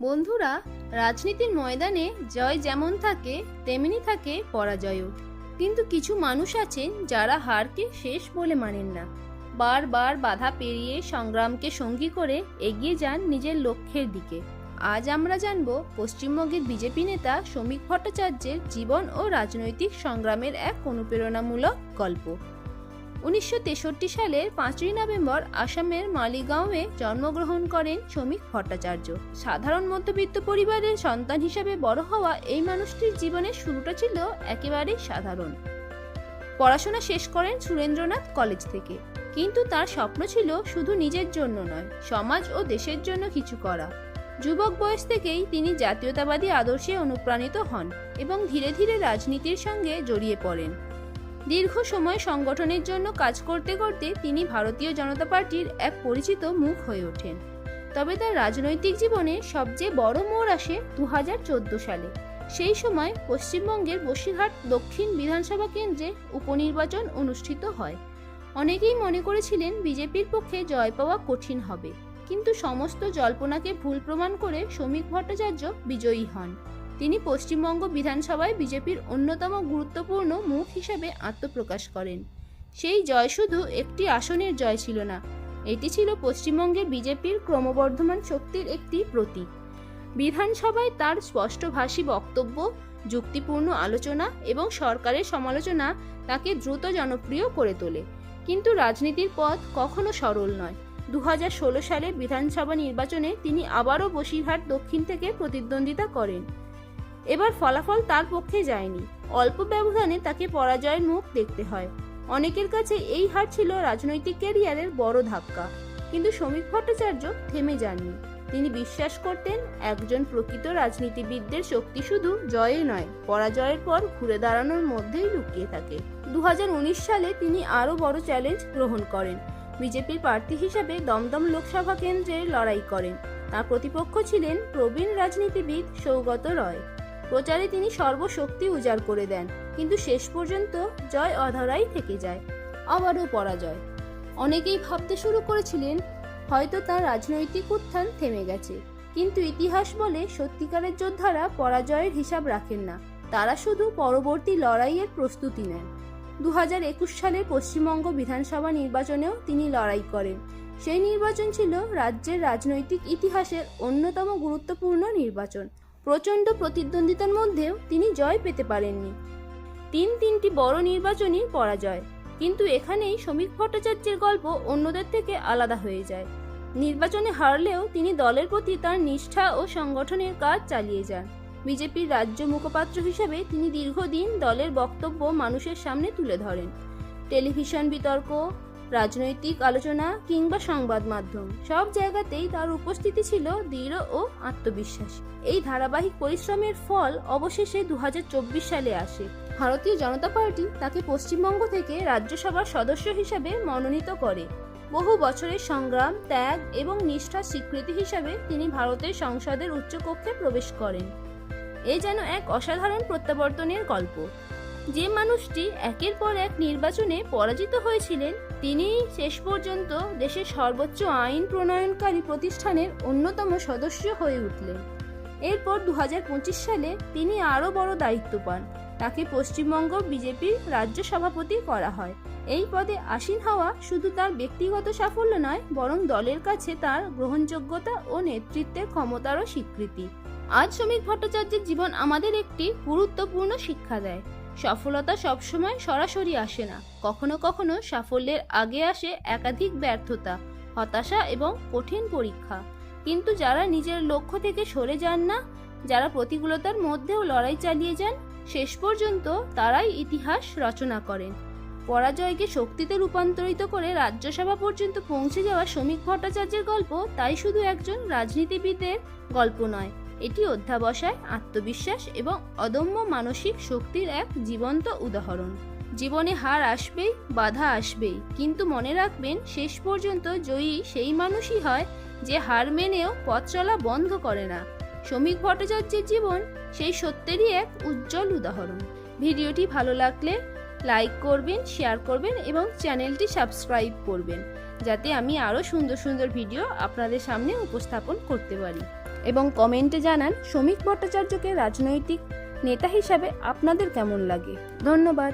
বন্ধুরা, রাজনীতির ময়দানে জয় যেমন থাকে তেমনি থাকে পরাজয়ও। কিন্তু কিছু মানুষ আছেন যারা হারকে শেষ বলে মানেন না। বারবার বাধা পেরিয়ে সংগ্রামকে সঙ্গী করে এগিয়ে যান নিজের লক্ষ্যের দিকে। আজ আমরা জানব পশ্চিমবঙ্গের বিজেপি নেতা শ্রমিক ভট্টাচার্যের জীবন ও রাজনৈতিক সংগ্রামের এক অনুপ্রেরণামূলক গল্প। 1963 সালের 5ই নভেম্বর আসামের মালিগাঁওয়ে জন্মগ্রহণ করেন শ্রমিক ভট্টাচার্য। সাধারণ মধ্যবিত্ত পরিবারের সন্তান হিসেবে বড় হওয়া এই মানুষটির জীবনের শুরুটা ছিল একেবারেই সাধারণ। পড়াশোনা শেষ করেন সুরেন্দ্রনাথ কলেজ থেকে, কিন্তু তার স্বপ্ন ছিল শুধু নিজের জন্য নয়, সমাজ ও দেশের জন্য কিছু করা। যুবক বয়স থেকেই তিনি জাতীয়তাবাদী আদর্শে অনুপ্রাণিত হন এবং ধীরে ধীরে রাজনীতির সঙ্গে জড়িয়ে পড়েন। দীর্ঘ সময় সংগঠনের জন্য কাজ করতে করতে তিনি ভারতীয় জনতা পার্টির এক পরিচিত মুখ হয়ে ওঠেন। তবে তার রাজনৈতিক জীবনে সবচেয়ে বড় মোড় আসে 2014 সালে। সেই সময় পশ্চিমবঙ্গের বসিরহাট দক্ষিণ বিধানসভা কেন্দ্রে উপনির্বাচন অনুষ্ঠিত হয়। অনেকেই মনে করেছিলেন বিজেপির পক্ষে জয় পাওয়া কঠিন হবে, কিন্তু সমস্ত জল্পনাকে ভুল প্রমাণ করে শ্রমিক ভট্টাচার্য বিজয়ী হন। তিনি পশ্চিমবঙ্গ বিধানসভায় বিজেপির অন্যতম গুরুত্বপূর্ণ মুখ হিসেবে আত্মপ্রকাশ করেন। সেই জয় শুধু একটি আসনের জয় ছিল না, এটি ছিল পশ্চিমবঙ্গের বিজেপির ক্রমবর্ধমান শক্তির একটি প্রতীক। বিধানসভায় তার স্পষ্টভাষী বক্তব্য, যুক্তিপূর্ণ আলোচনা এবং সরকারের সমালোচনা তাকে দ্রুত জনপ্রিয় করে তোলে। কিন্তু রাজনীতির পথ কখনো সরল নয়। 2016 সালের বিধানসভা নির্বাচনে তিনি আবারও বসিরহাট দক্ষিণ থেকে প্রতিদ্বন্দ্বিতা করেন। এবার ফলাফল তার পক্ষে যায়নি। অল্প ব্যবধানে তাকে পরাজয়ের মুখ দেখতে হয়। অনেকের কাছে এই হার ছিল রাজনৈতিক ক্যারিয়ারের বড় ধাক্কা, কিন্তু শ্রমিক ভট্টাচার্য থেমে যাননি। তিনি বিশ্বাস করতেন একজন প্রকৃত রাজনীতিবিদদের শক্তি শুধু জয়ে নয়, পরাজয়ের পর ঘুরে দাঁড়ানোর মধ্যেই লুকিয়ে থাকে। 2019 সালে তিনি আরও বড় চ্যালেঞ্জ গ্রহণ করেন। বিজেপির প্রার্থী হিসেবে দমদম লোকসভা কেন্দ্রে লড়াই করেন। তার প্রতিপক্ষ ছিলেন প্রবীণ রাজনীতিবিদ সৌগত রয়। প্রচারে তিনি সর্বশক্তি উজাড় করে দেন, কিন্তু শেষ পর্যন্ত জয় অধরাই থেকে যায়। আবারও পরাজয়। অনেকেই ভাবতে শুরু করেছিলেন হয়তো তার রাজনৈতিক উত্থান থেমে গেছে, কিন্তু ইতিহাস বলে সত্যিকারের যোদ্ধারা পরাজয়ের হিসাব রাখেন না, তারা শুধু পরবর্তী লড়াইয়ের প্রস্তুতি নেন। 2021 সালের পশ্চিমবঙ্গ বিধানসভা নির্বাচনেও তিনি লড়াই করেন। সেই নির্বাচন ছিল রাজ্যের রাজনৈতিক ইতিহাসের অন্যতম গুরুত্বপূর্ণ নির্বাচন। প্রচণ্ড প্রতিদ্বন্দ্বিতার মধ্যেও তিনি জয় পেতে পারেননি। তিনটি বড় নির্বাচনী পরাজয়। কিন্তু এখানেই শ্রমিক ভট্টাচার্যের গল্প অন্যদের থেকে আলাদা হয়ে যায়। নির্বাচনে হারলেও তিনি দলের প্রতি তার নিষ্ঠা ও সংগঠনের কাজ চালিয়ে যান। বিজেপির রাজ্য মুখপাত্র হিসেবে তিনি দীর্ঘদিন দলের বক্তব্য মানুষের সামনে তুলে ধরেন। টেলিভিশন বিতর্ক, রাজনৈতিক আলোচনা কিংবা সংবাদ মাধ্যম, সব জায়গাতেই তার উপস্থিতি ছিল দৃঢ় ও আত্মবিশ্বাসী। এই ধারাবাহিক পরিশ্রমের ফল অবশেষে 2024 সালে আসে। ভারতীয় জনতা পার্টি তাকে পশ্চিমবঙ্গ থেকে রাজ্যসভার সদস্য হিসেবে মনোনীত করে। বহু বছরের সংগ্রাম, ত্যাগ এবং নিষ্ঠার স্বীকৃতি হিসাবে তিনি ভারতের সংসদের উচ্চকক্ষে প্রবেশ করেন। এ যেন এক অসাধারণ প্রত্যাবর্তনের গল্প। যে মানুষটি একের পর এক নির্বাচনে পরাজিত হয়েছিলেন, তিনি শেষ পর্যন্ত দেশের সর্বোচ্চ আইন প্রণয়নকারী প্রতিষ্ঠানের অন্যতম সদস্য হয়ে উঠলেন। এরপর 2025 সালে তিনি আরও বড় দায়িত্ব পান। তাকে পশ্চিমবঙ্গ বিজেপির রাজ্য সভাপতি করা হয়। এই পদে আসীন হওয়া শুধু তার ব্যক্তিগত সাফল্য নয়, বরং দলের কাছে তার গ্রহণযোগ্যতা ও নেতৃত্বের ক্ষমতারও স্বীকৃতি। আজ শ্রমিক ভট্টাচার্যের জীবন আমাদের একটি গুরুত্বপূর্ণ শিক্ষা দেয়। সফলতা সবসময় সরাসরি আসে না। কখনো কখনো সাফল্যের আগে আসে একাধিক ব্যর্থতা, হতাশা এবং কঠিন পরীক্ষা। কিন্তু যারা নিজের লক্ষ্য থেকে সরে যান না, যারা প্রতিকূলতার মধ্যেও লড়াই চালিয়ে যান, শেষ পর্যন্ত তারাই ইতিহাস রচনা করেন। পরাজয়কে শক্তিতে রূপান্তরিত করে রাজ্যসভা পর্যন্ত পৌঁছে যাওয়া শ্রমিক ভট্টাচার্যের গল্প তাই শুধু একজন রাজনীতিবিদের গল্প নয়, এটি অধ্যাবসায়, আত্মবিশ্বাস এবং অদম্য মানসিক শক্তির এক জীবন্ত উদাহরণ। জীবনে হার আসবেই, বাধা আসবেই, কিন্তু মনে রাখবেন শেষ পর্যন্ত জয়ী সেই মানুষই হয় যে হার মেনেও পথ চলা বন্ধ করে না। শ্রমিক ভট্টাচার্যের জীবন সেই সত্যেরই এক উজ্জ্বল উদাহরণ। ভিডিওটি ভালো লাগলে লাইক করবেন, শেয়ার করবেন এবং চ্যানেলটি সাবস্ক্রাইব করবেন, যাতে আমি আরও সুন্দর সুন্দর ভিডিও আপনাদের সামনে উপস্থাপন করতে পারি। এবং কমেন্টে জানান শ্রমিক ভট্টাচার্যকে রাজনৈতিক নেতা হিসাবে আপনাদের কেমন লাগে। ধন্যবাদ।